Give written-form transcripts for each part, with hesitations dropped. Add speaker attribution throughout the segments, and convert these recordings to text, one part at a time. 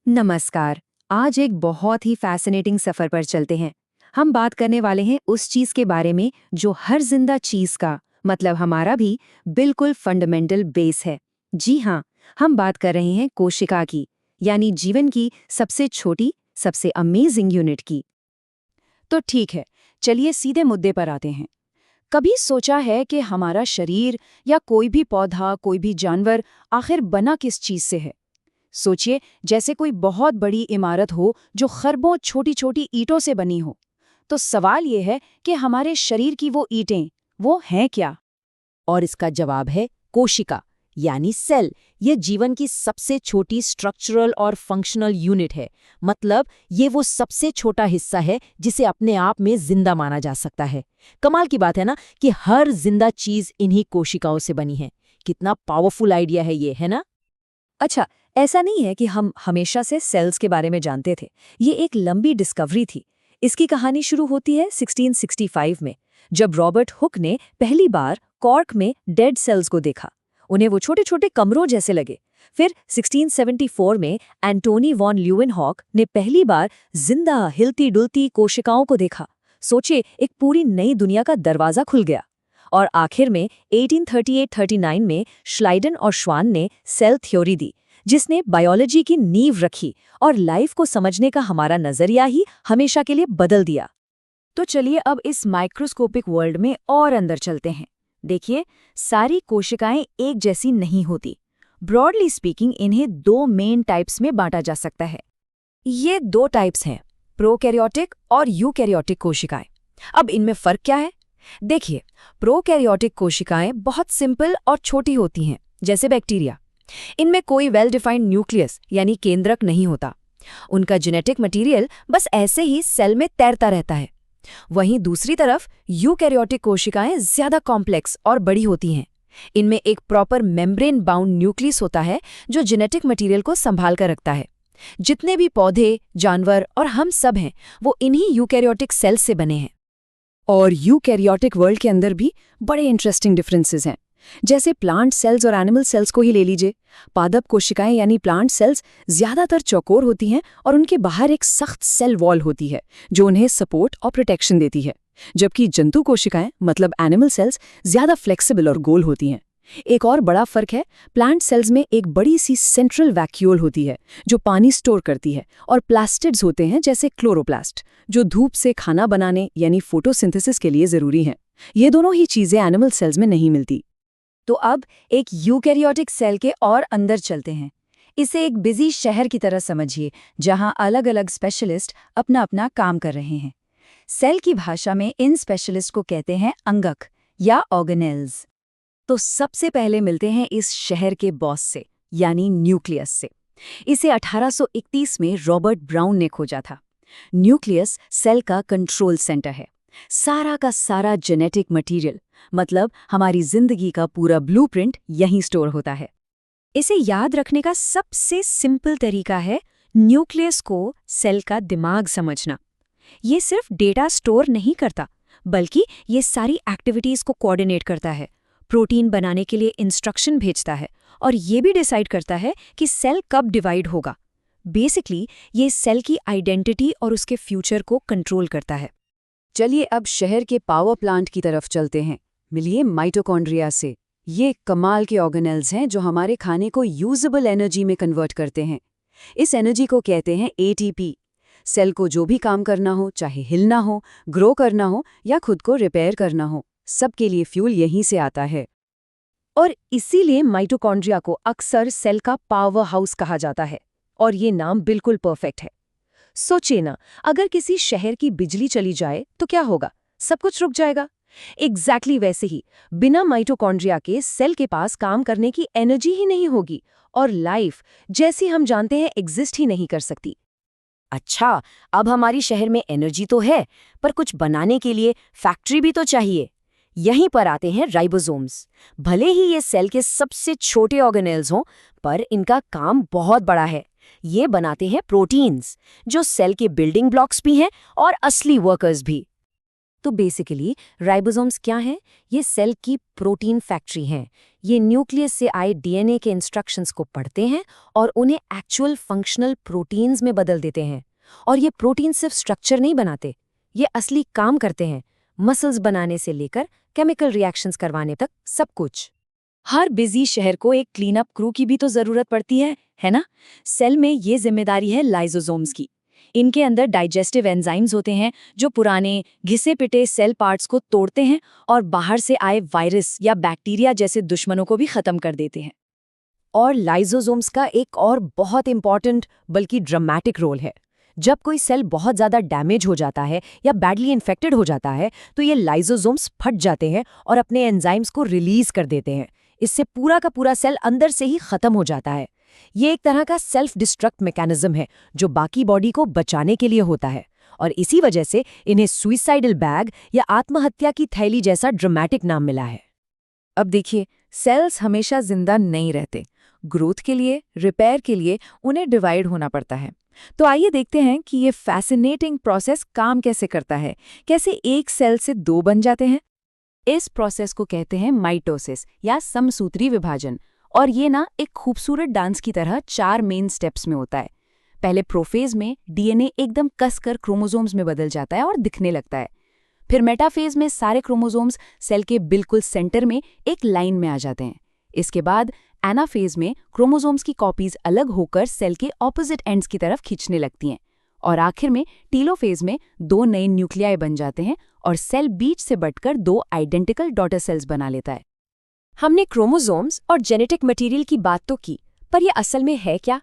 Speaker 1: नमस्कार। आज एक बहुत ही फैसिनेटिंग सफर पर चलते हैं। हम बात करने वाले हैं उस चीज के बारे में जो हर जिंदा चीज का मतलब हमारा भी बिल्कुल फंडामेंटल बेस है। जी हाँ, हम बात कर रहे हैं कोशिका की, यानी जीवन की सबसे छोटी, सबसे अमेजिंग यूनिट की।
Speaker 2: तो ठीक है, चलिए सीधे मुद्दे पर आते हैं। कभी सोचा है कि हमारा शरीर या कोई भी पौधा, कोई भी जानवर आखिर बना किस चीज से है? सोचिए, जैसे कोई बहुत बड़ी इमारत हो जो खरबों छोटी-छोटी ईंटों से बनी हो। तो सवाल ये है कि हमारे शरीर की वो ईंटें, वो हैं क्या?
Speaker 3: और इसका जवाब है कोशिका यानी सेल। ये जीवन की सबसे छोटी स्ट्रक्चरल और फंक्शनल यूनिट है। मतलब ये वो सबसे छोटा हिस्सा है जिसे अपने आप में जिंदा माना जा सकता है। कमाल की बात है ना कि हर जिंदा चीज इन्हीं कोशिकाओं से बनी है। कितना पावरफुल आइडिया है ये, है ना?
Speaker 1: अच्छा, ऐसा नहीं है कि हम हमेशा से सेल्स के बारे में जानते थे। ये एक लंबी डिस्कवरी थी। इसकी कहानी शुरू होती है 1665 में, जब रॉबर्ट हुक ने पहली बार कॉर्क में डेड सेल्स को देखा। उन्हें वो छोटे छोटे कमरों जैसे लगे। फिर 1674 में एंटोनी वॉन ल्यूवेनहॉक ने पहली बार जिंदा हिलती डुलती कोशिकाओं को देखा। सोचे, एक पूरी नई दुनिया का दरवाजा खुल गया। और आखिर में 1838-39 में श्लाइडन और श्वान ने सेल थ्योरी दी, जिसने बायोलॉजी की नींव रखी और लाइफ को समझने का हमारा नजरिया ही हमेशा के लिए बदल दिया।
Speaker 2: तो चलिए अब इस माइक्रोस्कोपिक वर्ल्ड में और अंदर चलते हैं। देखिए, सारी कोशिकाएं एक जैसी नहीं होती। ब्रॉडली स्पीकिंग इन्हें दो मेन टाइप्स में बांटा जा सकता है। ये दो टाइप्स हैं, प्रोकैरियोटिक और यूकैरियोटिक कोशिकाएं। अब इनमें फर्क क्या है? देखिए, प्रोकैरियोटिक कोशिकाएं बहुत सिंपल और छोटी होती हैं, जैसे बैक्टीरिया। इनमें कोई वेल डिफाइंड न्यूक्लियस यानी केंद्रक नहीं होता। उनका जेनेटिक मटेरियल बस ऐसे ही सेल में तैरता रहता है। वहीं दूसरी तरफ यूकैरियोटिक कोशिकाएं ज्यादा कॉम्प्लेक्स और बड़ी होती हैं। इनमें एक प्रॉपर मेम्ब्रेन बाउंड न्यूक्लियस होता है जो जेनेटिक मटेरियल को संभाल कर रखता है। जितने भी पौधे, जानवर और हम सब हैं, वो इन्हीं यूकैरियोटिक सेल्स से बने हैं।
Speaker 1: और यूकैरियोटिक वर्ल्ड के अंदर भी बड़े इंटरेस्टिंग डिफरेंसेस हैं। जैसे प्लांट सेल्स और एनिमल सेल्स को ही ले लीजिए। पादप कोशिकाएं यानी प्लांट सेल्स ज्यादातर चौकोर होती हैं और उनके बाहर एक सख्त सेल वॉल होती है जो उन्हें सपोर्ट और प्रोटेक्शन देती है। जबकि जंतु कोशिकाएं मतलब एनिमल सेल्स ज्यादा फ्लेक्सिबल और गोल होती हैं। एक और बड़ा फर्क है, प्लांट सेल्स में एक बड़ी सी सेंट्रल वैक्यूल होती है जो पानी स्टोर करती है, और प्लास्टिड्स होते हैं जैसे क्लोरोप्लास्ट जो धूप से खाना बनाने यानी फोटोसिंथेसिस के लिए जरूरी हैं। ये दोनों ही चीजें एनिमल सेल्स में नहीं मिलती। तो अब एक यूकैरियोटिक सेल के और अंदर चलते हैं। इसे एक बिजी शहर की तरह समझिए, जहां अलग अलग स्पेशलिस्ट अपना अपना काम कर रहे हैं। सेल की भाषा में इन स्पेशलिस्ट को कहते हैं अंगक या ऑर्गेनेल्स। तो सबसे पहले मिलते हैं इस शहर के बॉस से, यानी न्यूक्लियस से। इसे 1831 में रॉबर्ट ब्राउन ने खोजा था। न्यूक्लियस सेल का कंट्रोल सेंटर है। सारा का सारा जेनेटिक मटेरियल, मतलब हमारी जिंदगी का पूरा ब्लूप्रिंट यहीं स्टोर होता है। इसे याद रखने का सबसे सिंपल तरीका है न्यूक्लियस को सेल का दिमाग समझना। ये सिर्फ डेटा स्टोर नहीं करता, बल्कि ये सारी एक्टिविटीज को कोऑर्डिनेट करता है, प्रोटीन बनाने के लिए इंस्ट्रक्शन भेजता है और ये भी डिसाइड करता है कि सेल कब डिवाइड होगा। बेसिकली ये सेल की आइडेंटिटी और उसके फ्यूचर को कंट्रोल करता है। चलिए अब शहर के पावर प्लांट की तरफ चलते हैं। मिलिए माइटोकॉन्ड्रिया से। ये कमाल के ऑर्गेनेल्स हैं जो हमारे खाने को यूजेबल एनर्जी में कन्वर्ट करते हैं। इस एनर्जी को कहते हैं एटीपी। सेल को जो भी काम करना हो, चाहे हिलना हो, ग्रो करना हो या खुद को रिपेयर करना हो, सबके लिए फ्यूल यहीं से आता है। और इसीलिए माइटोकॉन्ड्रिया को अक्सर सेल का पावर हाउस कहा जाता है। और ये नाम बिल्कुल परफेक्ट है। सोचिए ना, अगर किसी शहर की बिजली चली जाए तो क्या होगा? सब कुछ रुक जाएगा। एग्जैक्टली वैसे ही बिना माइटोकॉन्ड्रिया के सेल के पास काम करने की एनर्जी ही नहीं होगी और लाइफ जैसी हम जानते हैं एग्जिस्ट ही नहीं कर सकती।
Speaker 3: अच्छा, अब हमारी शहर में एनर्जी तो है, पर कुछ बनाने के लिए फैक्ट्री भी तो चाहिए। यहीं पर आते हैं राइबोसोम्स। भले ही ये सेल के सबसे छोटे ऑर्गेनेल्स हों, पर इनका काम बहुत बड़ा है। ये बनाते हैं प्रोटीन्स, जो सेल के बिल्डिंग ब्लॉक्स भी हैं और असली वर्कर्स भी।
Speaker 1: तो बेसिकली राइबोसोम्स क्या हैं? ये सेल की प्रोटीन फैक्ट्री हैं।
Speaker 3: ये न्यूक्लियस से आए डीएनए के इंस्ट्रक्शंस को पढ़ते हैं और उन्हें एक्चुअल फंक्शनल प्रोटीन्स में बदल देते हैं। और ये प्रोटीन सिर्फ स्ट्रक्चर नहीं बनाते, ये असली काम करते हैं, मसल्स बनाने से लेकर केमिकल रिएक्शंस करवाने तक सब कुछ।
Speaker 2: हर बिजी शहर को एक क्लीन अप क्रू की भी तो जरूरत पड़ती है ना? सेल में ये जिम्मेदारी है लाइसोसोम्स की। इनके अंदर डाइजेस्टिव एंजाइम्स होते हैं जो पुराने घिसे पिटे सेल पार्ट्स को तोड़ते हैं और बाहर से आए वायरस या बैक्टीरिया जैसे दुश्मनों को भी खत्म कर देते हैं।
Speaker 3: और लाइसोसोम्स का एक और बहुत इंपॉर्टेंट बल्कि ड्रामेटिक रोल है। जब कोई सेल बहुत ज़्यादा डैमेज हो जाता है या बैडली इन्फेक्टेड हो जाता है तो ये लाइसोसोम्स फट जाते हैं और अपने एंजाइम्स को रिलीज कर देते हैं। इससे पूरा का पूरा सेल अंदर से ही खत्म हो जाता है। ये एक तरह का सेल्फ डिस्ट्रक्ट मैकेनिज्म है जो बाकी बॉडी को बचाने के लिए होता है, और इसी वजह से इन्हें सुइसाइडल बैग या आत्महत्या की थैली जैसा ड्रामेटिक नाम मिला है।
Speaker 2: अब देखिए, सेल्स हमेशा जिंदा नहीं रहते। ग्रोथ के लिए, रिपेयर के लिए उन्हें डिवाइड होना पड़ता है। तो आइए देखते हैं कि ये फैसिनेटिंग प्रोसेस काम कैसे करता है, कैसे एक सेल से दो बन जाते हैं। इस प्रोसेस को कहते हैं माइटोसिस या समसूत्री विभाजन, और ये ना एक खूबसूरत डांस की तरह 4 मेन स्टेप्स में होता है। पहले प्रोफेज में डीएनए एकदम कसकर क्रोमोसोम्स में बदल जाता है और दिखने लगता है। फिर मेटाफेज में सारे क्रोमोसोम्स सेल के बिल्कुल सेंटर में एक लाइन में आ जाते हैं। इसके बाद एनाफेज में क्रोमोसोम्स की कॉपीज अलग होकर सेल के ऑपोजिट एंड्स की तरफ खींचने लगती हैं। और आखिर में टीलोफेज में 2 नए न्यूक्लियाई बन जाते हैं और सेल बीच से बटकर 2 आइडेंटिकल डॉटर सेल्स बना लेता है।
Speaker 3: हमने क्रोमोसोम्स और जेनेटिक मटेरियल की बात तो की, पर यह असल में है क्या?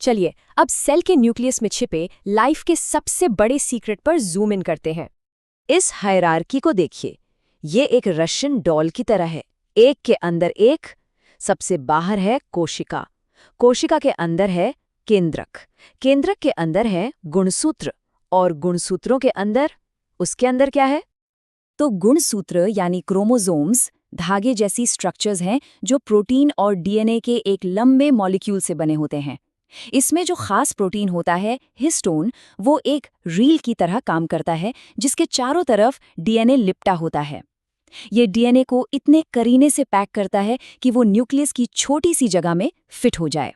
Speaker 3: चलिए अब सेल के न्यूक्लियस में छिपे लाइफ के सबसे बड़े सीक्रेट पर जूम इन करते हैं। इस हायरार्की को देखिए, ये एक रशियन डॉल की तरह है, एक के अंदर एक। सबसे बाहर है कोशिका, कोशिका के अंदर है केंद्रक, केंद्रक के अंदर है गुणसूत्र, और गुणसूत्रों के अंदर, उसके अंदर क्या है?
Speaker 2: तो गुणसूत्र यानी क्रोमोसोम्स धागे जैसी स्ट्रक्चर्स हैं जो प्रोटीन और डीएनए के एक लंबे मॉलिक्यूल से बने होते हैं। इसमें जो खास प्रोटीन होता है हिस्टोन, वो एक रील की तरह काम करता है जिसके चारों तरफ डीएनए लिपटा होता है। ये डीएनए को इतने करीने से पैक करता है कि वो न्यूक्लियस की छोटी सी जगह में फिट हो जाए।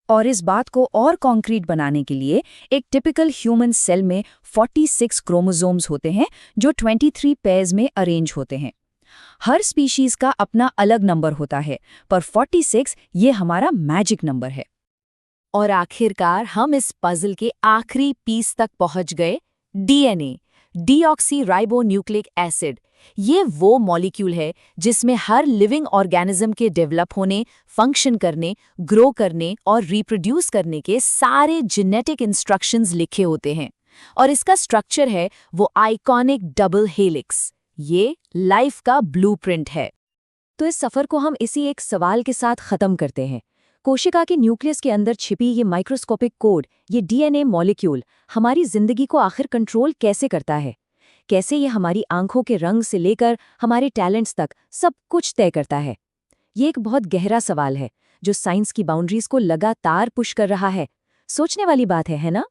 Speaker 2: और इस बात को और कॉन्क्रीट बनाने के लिए एक टिपिकल ह्यूमन सेल में 46 क्रोमोसोम्स होते हैं जो 23 पेयर्स में अरेंज होते हैं। हर स्पीशीज का अपना अलग नंबर होता है, पर 46 ये हमारा मैजिक नंबर है।
Speaker 3: और आखिरकार हम इस पजल के आखिरी पीस तक पहुंच गए, डीएनए, डीऑक्सीराइबोन्यूक्लिक एसिड। ये वो मॉलिक्यूल है जिसमें हर लिविंग ऑर्गेनिज्म के डेवलप होने, फंक्शन करने, ग्रो करने और रिप्रोड्यूस करने के सारे जेनेटिक इंस्ट्रक्शंस लिखे होते हैं। और इसका स्ट्रक्चर है वो आइकॉनिक डबल हेलिक्स। ये लाइफ का ब्लूप्रिंट है। तो इस सफर को हम इसी एक सवाल के साथ खत्म करते हैं। कोशिका के न्यूक्लियस के अंदर छिपी ये माइक्रोस्कोपिक कोड, ये डीएनए मॉलिक्यूल हमारी जिंदगी को आखिर कंट्रोल कैसे करता है? कैसे ये हमारी आंखों के रंग से लेकर हमारे टैलेंट्स तक सब कुछ तय करता है? ये एक बहुत गहरा सवाल है जो साइंस की बाउंड्रीज को लगातार पुश कर रहा है। सोचने वाली बात है ना?